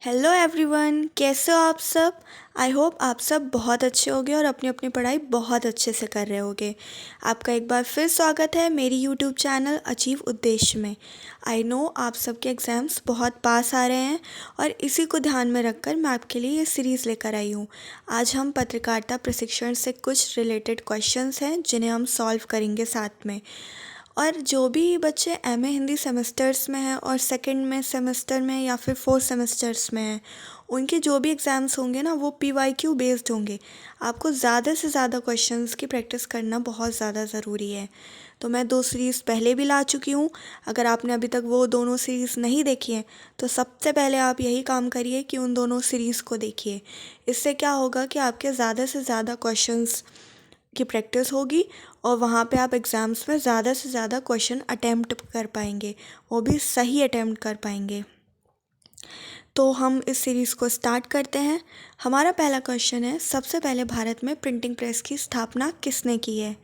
Hello everyone, कैसे हो आप सब। आई होप आप सब बहुत अच्छे होगे और अपनी अपनी पढ़ाई बहुत अच्छे से कर रहे होगे। आपका एक बार फिर स्वागत है मेरी यूट्यूब चैनल अचीव उद्देश्य में। आई नो आप सबके एग्ज़ाम्स बहुत पास आ रहे हैं और इसी को ध्यान में रखकर मैं आपके लिए ये सीरीज़ लेकर आई हूँ। आज हम पत्रकारिता प्रशिक्षण से कुछ रिलेटेड क्वेश्चंस हैं जिन्हें हम सॉल्व करेंगे साथ में। और जो भी बच्चे एमए हिंदी सेमेस्टर्स में हैं और सेकंड में सेमेस्टर में या फिर फोर्थ सेमेस्टर्स में हैं, उनके जो भी एग्ज़ाम्स होंगे ना वो पीवाईक्यू बेस्ड होंगे। आपको ज़्यादा से ज़्यादा क्वेश्चंस की प्रैक्टिस करना बहुत ज़्यादा ज़रूरी है। तो मैं 2 सीरीज़ पहले भी ला चुकी हूँ। अगर आपने अभी तक वो दोनों सीरीज़ नहीं देखी हैं तो सबसे पहले आप यही काम करिए कि उन दोनों सीरीज़ को देखिए। इससे क्या होगा कि आपके ज़्यादा से ज़्यादा क्वेश्चंस की प्रैक्टिस होगी और वहाँ पे आप एग्ज़ाम्स में ज़्यादा से ज़्यादा क्वेश्चन अटेम्प्ट कर पाएंगे, वो भी सही अटेम्प्ट कर पाएंगे। तो हम इस सीरीज़ को स्टार्ट करते हैं। हमारा पहला क्वेश्चन है, सबसे पहले भारत में प्रिंटिंग प्रेस की स्थापना किसने की है।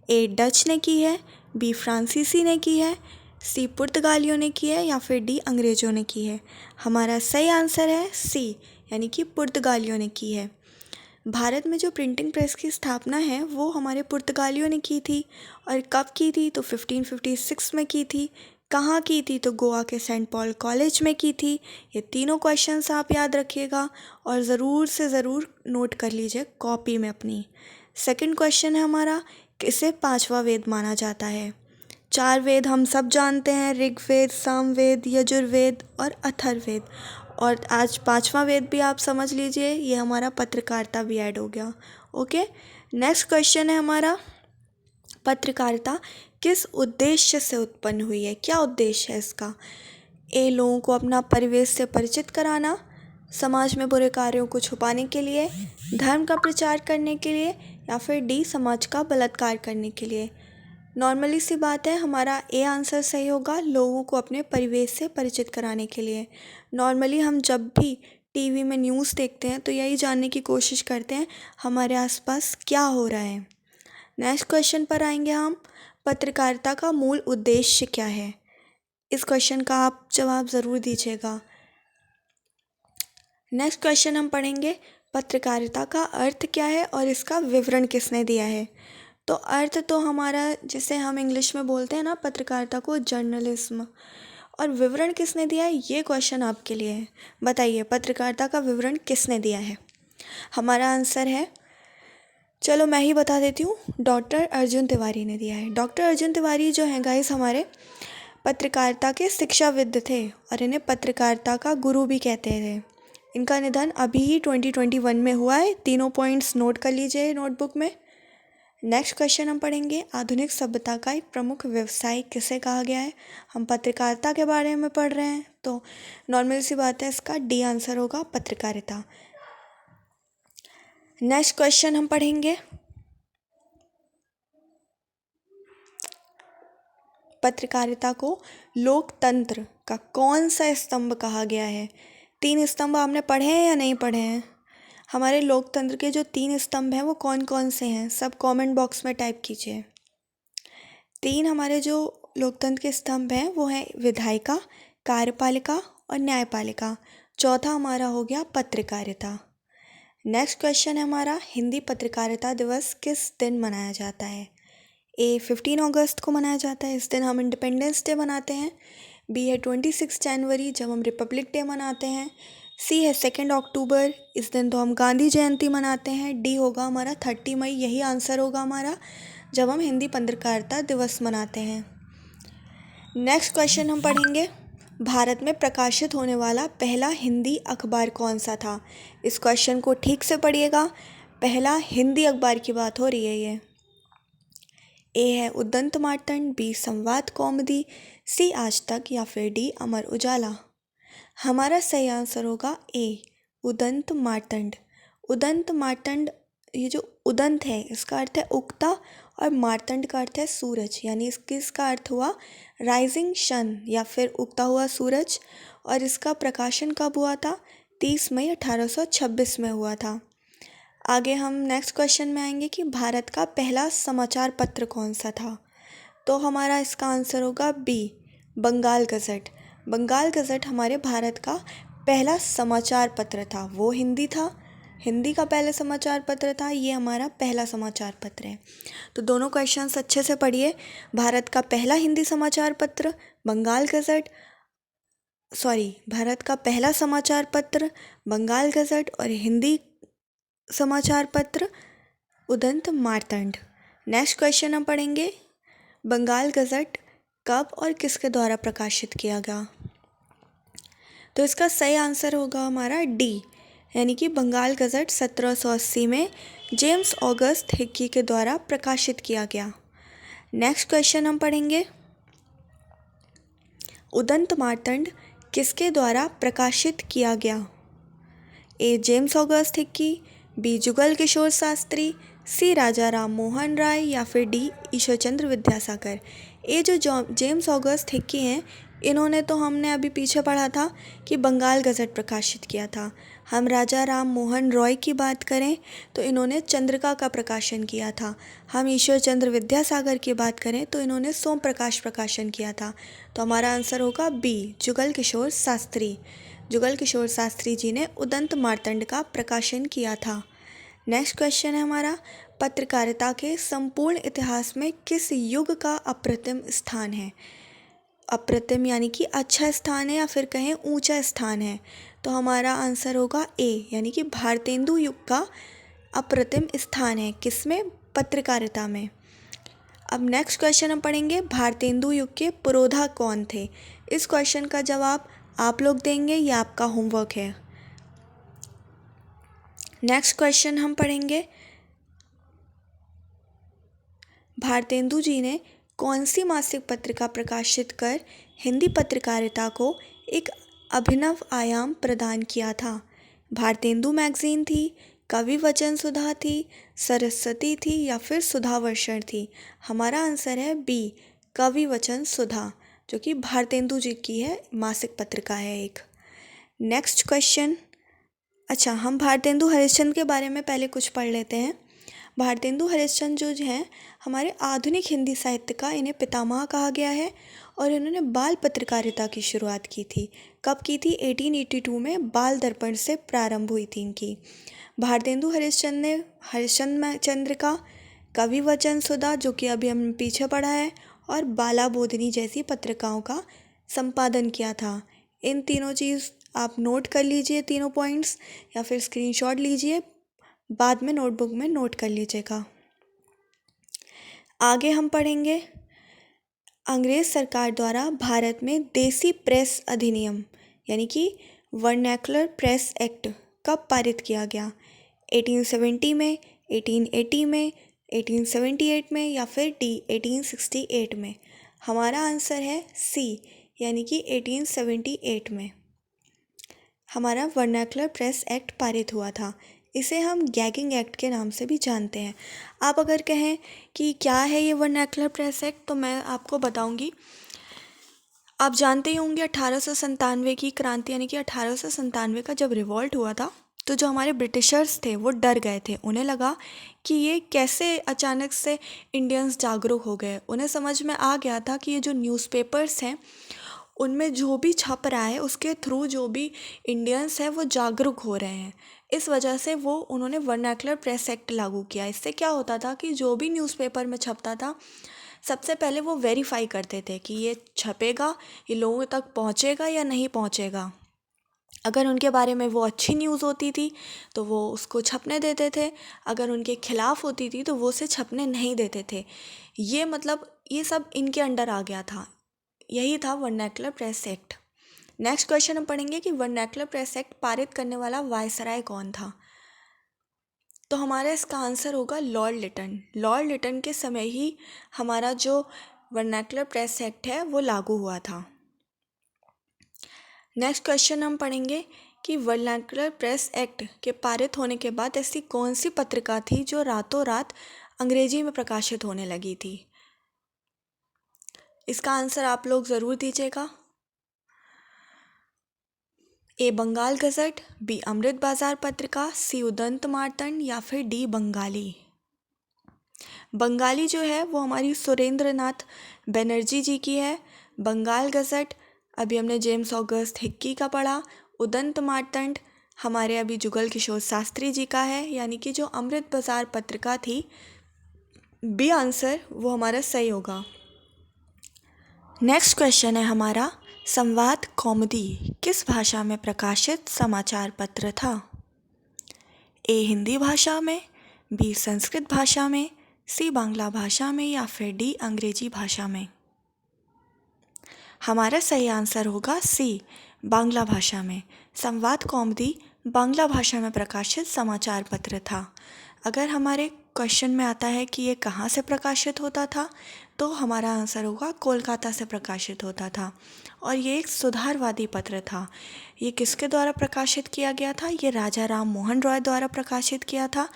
ए डच ने की है, बी फ्रांसीसी ने की है, सी पुर्तगालियों ने की है या फिर डी अंग्रेज़ों ने की है। हमारा सही आंसर है सी, यानी कि पुर्तगालियों ने की है। भारत में जो प्रिंटिंग प्रेस की स्थापना है वो हमारे पुर्तगालियों ने की थी। और कब की थी तो 1556 में की थी। कहाँ की थी तो गोवा के सेंट पॉल कॉलेज में की थी। ये तीनों क्वेश्चंस आप याद रखिएगा और ज़रूर से ज़रूर नोट कर लीजिए कॉपी में अपनी। सेकंड क्वेश्चन है हमारा, किसे पांचवा वेद माना जाता है। 4 वेद हम सब जानते हैं, ऋग्वेद, सामवेद, यजुर्वेद और अथर्ववेद। और आज 5वां वेद भी आप समझ लीजिए, ये हमारा पत्रकारिता भी ऐड हो गया। ओके, नेक्स्ट क्वेश्चन है हमारा, पत्रकारिता किस उद्देश्य से उत्पन्न हुई है। क्या उद्देश्य है इसका। ए लोगों को अपना परिवेश से परिचित कराना, समाज में बुरे कार्यों को छुपाने के लिए, धर्म का प्रचार करने के लिए या फिर डी समाज का बलात्कार करने के लिए। नॉर्मली सी बात है, हमारा ए आंसर सही होगा, लोगों को अपने परिवेश से परिचित कराने के लिए। नॉर्मली हम जब भी टीवी में न्यूज़ देखते हैं तो यही जानने की कोशिश करते हैं हमारे आसपास क्या हो रहा है। नेक्स्ट क्वेश्चन पर आएंगे हम, पत्रकारिता का मूल उद्देश्य क्या है। इस क्वेश्चन का आप जवाब ज़रूर दीजिएगा। नेक्स्ट क्वेश्चन हम पढ़ेंगे, पत्रकारिता का अर्थ क्या है और इसका विवरण किसने दिया है। तो अर्थ तो हमारा, जिसे हम इंग्लिश में बोलते हैं ना पत्रकारिता को, जर्नलिज्म। और विवरण किसने दिया है, ये क्वेश्चन आपके लिए है। बताइए पत्रकारिता का विवरण किसने दिया है। हमारा आंसर है, चलो मैं ही बता देती हूँ, डॉक्टर अर्जुन तिवारी ने दिया है। डॉक्टर अर्जुन तिवारी जो हैं गाइस, हमारे पत्रकारिता के शिक्षाविद थे और इन्हें पत्रकारिता का गुरु भी कहते थे। इनका निधन अभी ही 2021 में हुआ है। तीनों पॉइंट्स नोट कर लीजिए नोटबुक में। नेक्स्ट क्वेश्चन हम पढ़ेंगे, आधुनिक सभ्यता का एक प्रमुख व्यवसाय किसे कहा गया है। हम पत्रकारिता के बारे में पढ़ रहे हैं तो नॉर्मल सी बात है, इसका डी आंसर होगा पत्रकारिता। नेक्स्ट क्वेश्चन हम पढ़ेंगे, पत्रकारिता को लोकतंत्र का कौन सा स्तंभ कहा गया है। 3 स्तंभ आपने पढ़े हैं या नहीं पढ़े हैं। हमारे लोकतंत्र के जो 3 स्तंभ हैं वो कौन कौन से हैं, सब कमेंट बॉक्स में टाइप कीजिए। 3 हमारे जो लोकतंत्र के स्तंभ हैं वो हैं विधायिका, कार्यपालिका और न्यायपालिका। चौथा हमारा हो गया पत्रकारिता। नेक्स्ट क्वेश्चन है हमारा, हिंदी पत्रकारिता दिवस किस दिन मनाया जाता है। ए 15 अगस्त को मनाया जाता है, इस दिन हम इंडिपेंडेंस डे मनाते हैं। बी है 26 जनवरी, जब हम रिपब्लिक डे मनाते हैं। सी है 2 अक्टूबर, इस दिन तो हम गांधी जयंती मनाते हैं। डी होगा हमारा 30 मई, यही आंसर होगा हमारा, जब हम हिंदी पत्रकारिता दिवस मनाते हैं। नेक्स्ट क्वेश्चन हम पढ़ेंगे, भारत में प्रकाशित होने वाला पहला हिंदी अखबार कौन सा था। इस क्वेश्चन को ठीक से पढ़िएगा, पहला हिंदी अखबार की बात हो रही है ये। ए है उदंत मार्तंड, बी संवाद कौमुदी, सी आज तक या फिर डी अमर उजाला। हमारा सही आंसर होगा ए उदंत मार्तंड। उदंत मार्तंड, ये जो उदंत है इसका अर्थ है उगता और मार्तंड का अर्थ है सूरज, यानी इसका अर्थ हुआ राइजिंग सन या फिर उगता हुआ सूरज। और इसका प्रकाशन कब हुआ था, 30 मई 1826 में हुआ था। आगे हम नेक्स्ट क्वेश्चन में आएंगे कि भारत का पहला समाचार पत्र कौन सा था। तो हमारा इसका आंसर होगा बी बंगाल गज़ट। बंगाल गज़ट हमारे भारत का पहला समाचार पत्र था वो हिंदी था, हिंदी का पहला समाचार पत्र था, ये हमारा पहला समाचार पत्र है। तो दोनों क्वेश्चंस अच्छे से पढ़िए। भारत का पहला हिंदी समाचार पत्र बंगाल गज़ट, भारत का पहला समाचार पत्र बंगाल गज़ट और हिंदी समाचार पत्र उदंत मार्तंड। नेक्स्ट क्वेश्चन हम पढ़ेंगे, बंगाल गज़ट कब और किसके द्वारा प्रकाशित किया गया? तो इसका सही आंसर होगा हमारा डी, यानी कि बंगाल गज़ट 1780 में जेम्स ऑगस्ट हिक्की के द्वारा प्रकाशित किया गया। नेक्स्ट क्वेश्चन हम पढ़ेंगे, उदंत मार्तंड किसके द्वारा प्रकाशित किया गया? ए James August Hickey, B Jugal Kishore Shastri, सी राजा राम मोहन राय या फिर डी ईश्वरचंद्र विद्यासागर। ये जो जेम्स ऑगस्ट हिक्की हैं, इन्होंने तो हमने अभी पीछे पढ़ा था कि बंगाल गज़ट प्रकाशित किया था। हम राजा राम मोहन रॉय की बात करें तो इन्होंने चंद्रिका का प्रकाशन किया था। हम ईश्वरचंद्र विद्यासागर की बात करें तो इन्होंने सोम प्रकाश प्रकाशन किया था। तो हमारा आंसर होगा बी जुगल किशोर शास्त्री। जुगल किशोर शास्त्री जी ने उदंत मार्तंड का प्रकाशन किया था। नेक्स्ट क्वेश्चन है हमारा, पत्रकारिता के संपूर्ण इतिहास में किस युग का अप्रतिम स्थान है? अप्रतिम यानी कि अच्छा स्थान है या फिर कहें ऊंचा स्थान है। तो हमारा आंसर होगा ए, यानी कि भारतेंदु युग का अप्रतिम स्थान है। किसमें? पत्रकारिता में। अब नेक्स्ट क्वेश्चन हम पढ़ेंगे, भारतेंदु युग के पुरोधा कौन थे? इस क्वेश्चन का जवाब आप लोग देंगे, ये आपका होमवर्क है। नेक्स्ट क्वेश्चन हम पढ़ेंगे, भारतेंदु जी ने कौन सी मासिक पत्रिका प्रकाशित कर हिंदी पत्रकारिता को एक अभिनव आयाम प्रदान किया था? भारतेंदु मैगजीन थी, कवि वचन सुधा थी, सरस्वती थी या फिर सुधावर्षण थी? हमारा आंसर है बी, कवि वचन सुधा, जो कि भारतेंदु जी की है, मासिक पत्रिका है एक। नेक्स्ट क्वेश्चन, अच्छा हम भारतेंदु हरिश्चंद्र के बारे में पहले कुछ पढ़ लेते हैं। भारतेंदु हरिश्चंद्र जो हैं हमारे आधुनिक हिंदी साहित्य का इन्हें पितामह कहा गया है और इन्होंने बाल पत्रकारिता की शुरुआत की थी। कब की थी? 1882 में बाल दर्पण से प्रारंभ हुई थी इनकी। भारतेंदु हरिश्चंद्र ने हरिश्चंद्र चंद्रिका, कवि वचन सुधा जो कि अभी हमने पीछे पढ़ा है, और बाला बोधिनी जैसी पत्रिकाओं का संपादन किया था। इन तीनों चीज़ आप नोट कर लीजिए, तीनों पॉइंट्स, या फिर स्क्रीनशॉट लीजिए, बाद में नोटबुक में नोट कर लीजिएगा। आगे हम पढ़ेंगे, अंग्रेज़ सरकार द्वारा भारत में देसी प्रेस अधिनियम यानी कि वर्नैकुलर प्रेस एक्ट कब पारित किया गया? 1870 में, 1880 में, 1878 में या फिर डी 1868 में? हमारा आंसर है सी, यानी कि 1878 में हमारा वर्नैकुलर प्रेस एक्ट पारित हुआ था। इसे हम गैगिंग एक्ट के नाम से भी जानते हैं। आप अगर कहें कि क्या है ये वर्नैकुलर प्रेस एक्ट, तो मैं आपको बताऊंगी। आप जानते ही होंगे 1897 की क्रांति, यानी कि 1897 का जब रिवॉल्ट हुआ था, तो जो हमारे ब्रिटिशर्स थे वो डर गए थे। उन्हें लगा कि ये कैसे अचानक से इंडियंस जागरूक हो गए। उन्हें समझ में आ गया था कि ये जो न्यूज़पेपर्स हैं उनमें जो भी छप रहा है उसके थ्रू जो भी इंडियंस हैं वो जागरूक हो रहे हैं। इस वजह से उन्होंने वर्नैकुलर प्रेस एक्ट लागू किया। इससे क्या होता था कि जो भी न्यूज़पेपर में छपता था सबसे पहले वो वेरीफाई करते थे कि ये छपेगा, ये लोगों तक पहुंचेगा या नहीं पहुंचेगा। अगर उनके बारे में वो अच्छी न्यूज़ होती थी तो वो उसको छपने देते थे, अगर उनके खिलाफ़ होती थी तो वो उसे छपने नहीं देते थे। ये सब इनके अंडर आ गया था। यही था vernacular press act. Next question हम पढ़ेंगे कि वर्नैकुलर प्रेस एक्ट पारित करने वाला वायसराय कौन था? तो हमारा इसका आंसर होगा लॉर्ड लिटन। लॉर्ड लिटन के समय ही हमारा जो वर्नैकुलर प्रेस एक्ट है वो लागू हुआ था। नेक्स्ट क्वेश्चन हम पढ़ेंगे कि वर्नैकुलर प्रेस एक्ट के पारित होने के बाद ऐसी कौन सी पत्रिका थी जो रातों रात अंग्रेजी में प्रकाशित होने लगी थी? इसका आंसर आप लोग ज़रूर दीजिएगा। ए बंगाल गज़ट, बी अमृत बाजार पत्रिका, सी उदंत मार्तंड या फिर डी बंगाली। बंगाली जो है वो हमारी सुरेंद्र नाथ बनर्जी जी की है। बंगाल गज़ट अभी हमने जेम्स ऑगस्ट हिक्की का पढ़ा। उदंत मार्तंड हमारे अभी जुगल किशोर शास्त्री जी का है, यानी कि जो अमृत बाजार पत्रिका थी, बी आंसर वो हमारा सही होगा। नेक्स्ट क्वेश्चन है हमारा, संवाद कौमुदी किस भाषा में प्रकाशित समाचार पत्र था? ए हिंदी भाषा में, बी संस्कृत भाषा में, सी बांग्ला भाषा में, या फिर डी अंग्रेजी भाषा में? हमारा सही आंसर होगा सी बांग्ला भाषा में। संवाद कौमुदी बांग्ला भाषा में प्रकाशित समाचार पत्र था। अगर हमारे क्वेश्चन में आता है कि ये कहाँ से प्रकाशित होता था, तो हमारा आंसर होगा कोलकाता से प्रकाशित होता था। और ये एक सुधारवादी पत्र था। ये किसके द्वारा प्रकाशित किया गया था? ये राजा राम मोहन रॉय द्वारा प्रकाशित किया था।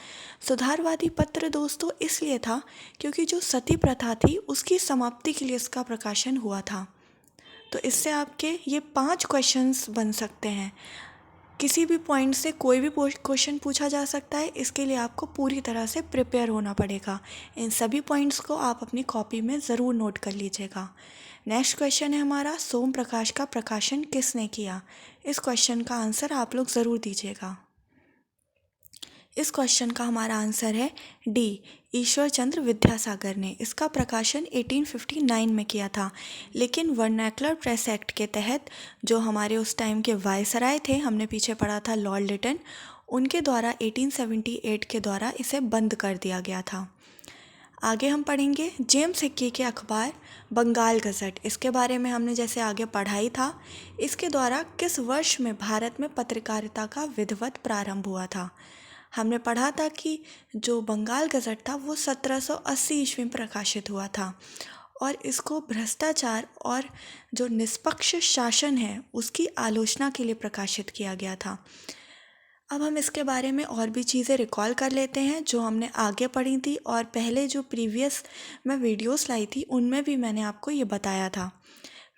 सुधारवादी पत्र दोस्तों इसलिए था क्योंकि जो सती प्रथा थी उसकी समाप्ति के लिए इसका प्रकाशन हुआ था। तो इससे आपके ये 5 क्वेश्चंस बन सकते हैं। किसी भी पॉइंट से कोई भी क्वेश्चन पूछा जा सकता है। इसके लिए आपको पूरी तरह से प्रिपेयर होना पड़ेगा। इन सभी पॉइंट्स को आप अपनी कॉपी में ज़रूर नोट कर लीजिएगा। नेक्स्ट क्वेश्चन है हमारा, सोम प्रकाश का प्रकाशन किसने किया? इस क्वेश्चन का आंसर आप लोग ज़रूर दीजिएगा। इस क्वेश्चन का हमारा आंसर है डी, ईश्वर चंद्र विद्यासागर ने। इसका प्रकाशन 1859 में किया था, लेकिन वर्नैकुलर प्रेस एक्ट के तहत जो हमारे उस टाइम के वायसराय थे, हमने पीछे पढ़ा था लॉर्ड लिटन, उनके द्वारा 1878 के द्वारा इसे बंद कर दिया गया था। आगे हम पढ़ेंगे जेम्स हिक्की के अखबार बंगाल गज़ट। इसके बारे में हमने जैसे आगे पढ़ा ही था। इसके द्वारा किस वर्ष में भारत में पत्रकारिता का विधिवत प्रारंभ हुआ था? हमने पढ़ा था कि जो बंगाल गज़ट था वो 1780 ईस्वी में प्रकाशित हुआ था और इसको भ्रष्टाचार और जो निष्पक्ष शासन है उसकी आलोचना के लिए प्रकाशित किया गया था। अब हम इसके बारे में और भी चीज़ें रिकॉल कर लेते हैं जो हमने आगे पढ़ी थी, और पहले जो प्रीवियस मैं वीडियोस लाई थी उनमें भी मैंने आपको ये बताया था।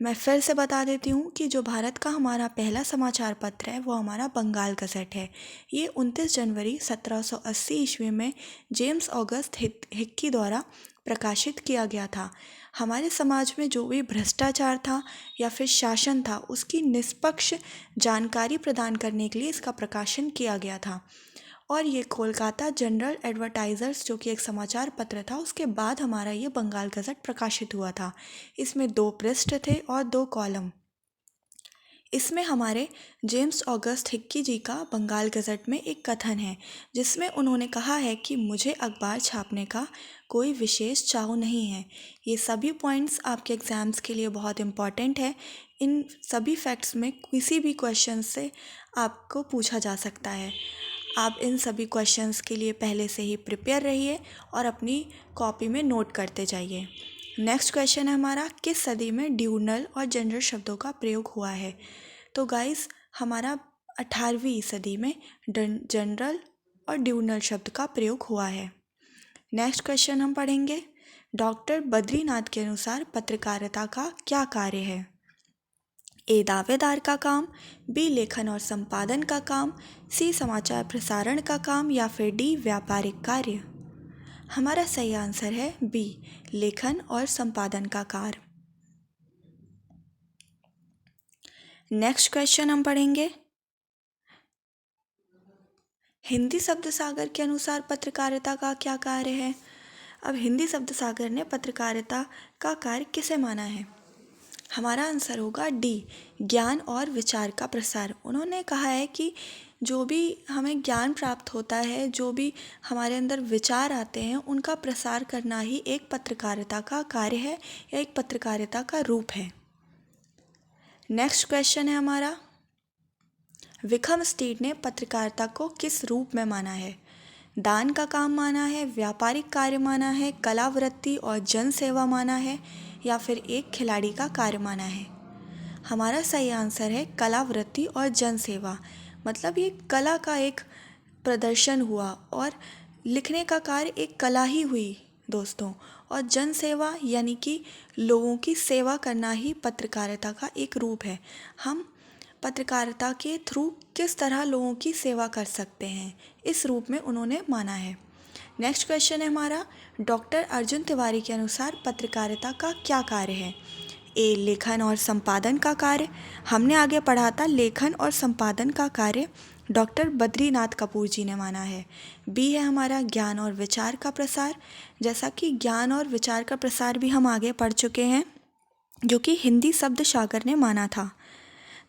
मैं फिर से बता देती हूँ कि जो भारत का हमारा पहला समाचार पत्र है वो हमारा बंगाल गज़ट है। ये 29 जनवरी 1780 ईस्वी में जेम्स ऑगस्ट हिक्की द्वारा प्रकाशित किया गया था। हमारे समाज में जो भी भ्रष्टाचार था या फिर शासन था उसकी निष्पक्ष जानकारी प्रदान करने के लिए इसका प्रकाशन किया गया था। और ये कोलकाता जनरल एडवर्टाइजर्स जो कि एक समाचार पत्र था उसके बाद हमारा ये बंगाल गज़ट प्रकाशित हुआ था। इसमें 2 पृष्ठ थे और 2 कॉलम। इसमें हमारे जेम्स ऑगस्ट हिक्की जी का बंगाल गज़ट में एक कथन है जिसमें उन्होंने कहा है कि मुझे अखबार छापने का कोई विशेष चाव नहीं है। ये सभी पॉइंट्स आपके एग्ज़ाम्स के लिए बहुत इम्पॉर्टेंट है। इन सभी फैक्ट्स में किसी भी क्वेश्चन से आपको पूछा जा सकता है। आप इन सभी क्वेश्चंस के लिए पहले से ही प्रिपेयर रहिए और अपनी कॉपी में नोट करते जाइए। नेक्स्ट क्वेश्चन है हमारा, किस सदी में ड्यूनल और जनरल शब्दों का प्रयोग हुआ है? तो गाइस हमारा 18वीं सदी में जनरल और ड्यूनल शब्द का प्रयोग हुआ है। नेक्स्ट क्वेश्चन हम पढ़ेंगे, डॉक्टर बद्रीनाथ के अनुसार पत्रकारिता का क्या कार्य है? ए दावेदार का काम, बी लेखन और संपादन का काम, सी समाचार प्रसारण का काम, या फिर डी व्यापारिक कार्य? हमारा सही आंसर है बी, लेखन और संपादन का कार्य। नेक्स्ट क्वेश्चन हम पढ़ेंगे, हिंदी शब्द सागर के अनुसार पत्रकारिता का क्या कार्य है? अब हिंदी शब्द सागर ने पत्रकारिता का कार्य किसे माना है? हमारा आंसर होगा डी, ज्ञान और विचार का प्रसार। उन्होंने कहा है कि जो भी हमें ज्ञान प्राप्त होता है, जो भी हमारे अंदर विचार आते हैं, उनका प्रसार करना ही एक पत्रकारिता का कार्य है या एक पत्रकारिता का रूप है। नेक्स्ट क्वेश्चन है हमारा, विखम स्टेट ने पत्रकारिता को किस रूप में माना है? दान का काम माना है, व्यापारिक कार्य माना है, कलावृत्ति और जन सेवा माना है, या फिर एक खिलाड़ी का कार्य माना है? हमारा सही आंसर है कलावृत्ति और जन सेवा। मतलब ये कला का एक प्रदर्शन हुआ और लिखने का कार्य एक कला ही हुई दोस्तों। और जन सेवा यानी कि लोगों की सेवा करना ही पत्रकारिता का एक रूप है। हम पत्रकारिता के थ्रू किस तरह लोगों की सेवा कर सकते हैं, इस रूप में उन्होंने माना है। नेक्स्ट क्वेश्चन है हमारा, डॉक्टर अर्जुन तिवारी के अनुसार पत्रकारिता का क्या कार्य है? ए लेखन और संपादन का कार्य, हमने आगे पढ़ा था लेखन और संपादन का कार्य डॉक्टर बद्रीनाथ कपूर जी ने माना है। बी है हमारा ज्ञान और विचार का प्रसार, जैसा कि ज्ञान और विचार का प्रसार भी हम आगे पढ़ चुके हैं, जो कि हिंदी शब्द सागर ने माना था।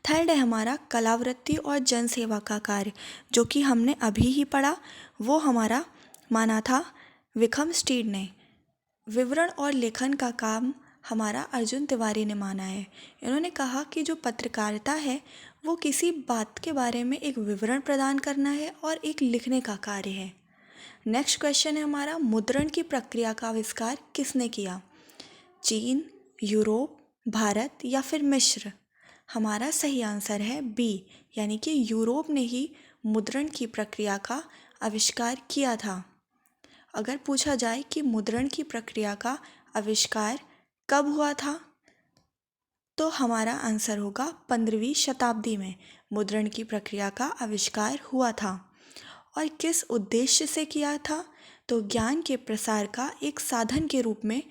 थर्ड है हमारा कलावृत्ति और जनसेवा का कार्य, जो कि हमने अभी ही पढ़ा, वो हमारा माना था विक्रम स्टीड ने। विवरण और लेखन का काम हमारा अर्जुन तिवारी ने माना है। इन्होंने कहा कि जो पत्रकारिता है वो किसी बात के बारे में एक विवरण प्रदान करना है और एक लिखने का कार्य है। नेक्स्ट क्वेश्चन है हमारा मुद्रण की प्रक्रिया का आविष्कार किसने किया? चीन, यूरोप, भारत या फिर मिस्र? हमारा सही आंसर है बी, यानी कि यूरोप ने ही मुद्रण की प्रक्रिया का आविष्कार किया था। अगर पूछा जाए कि मुद्रण की प्रक्रिया का आविष्कार कब हुआ था, तो हमारा आंसर होगा 15वीं शताब्दी में मुद्रण की प्रक्रिया का आविष्कार हुआ था। और किस उद्देश्य से किया था? तो ज्ञान के प्रसार का एक साधन के रूप में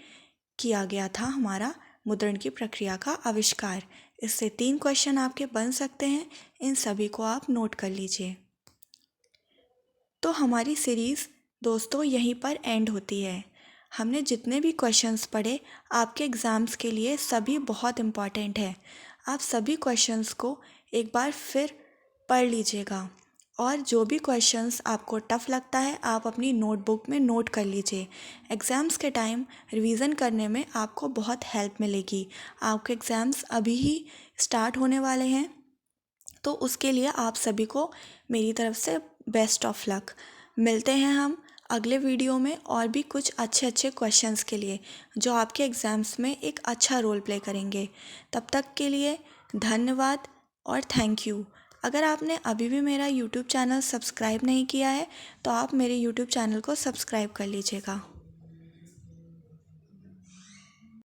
किया गया था हमारा मुद्रण की प्रक्रिया का आविष्कार। इससे 3 क्वेश्चन आपके बन सकते हैं, इन सभी को आप नोट कर लीजिए। तो हमारी सीरीज़ दोस्तों यहीं पर एंड होती है। हमने जितने भी क्वेश्चंस पढ़े आपके एग्ज़ाम्स के लिए सभी बहुत इम्पॉर्टेंट है। आप सभी क्वेश्चंस को एक बार फिर पढ़ लीजिएगा और जो भी क्वेश्चंस आपको टफ़ लगता है आप अपनी नोटबुक में नोट कर लीजिए। एग्ज़ाम्स के टाइम रिवीज़न करने में आपको बहुत हेल्प मिलेगी। आपके एग्ज़ाम्स अभी ही स्टार्ट होने वाले हैं, तो उसके लिए आप सभी को मेरी तरफ से बेस्ट ऑफ लक। मिलते हैं हम अगले वीडियो में और भी कुछ अच्छे अच्छे क्वेश्चंस के लिए जो आपके एग्ज़ाम्स में एक अच्छा रोल प्ले करेंगे। तब तक के लिए धन्यवाद और थैंक यू। अगर आपने अभी भी मेरा यूट्यूब चैनल सब्सक्राइब नहीं किया है तो आप मेरे यूट्यूब चैनल को सब्सक्राइब कर लीजिएगा।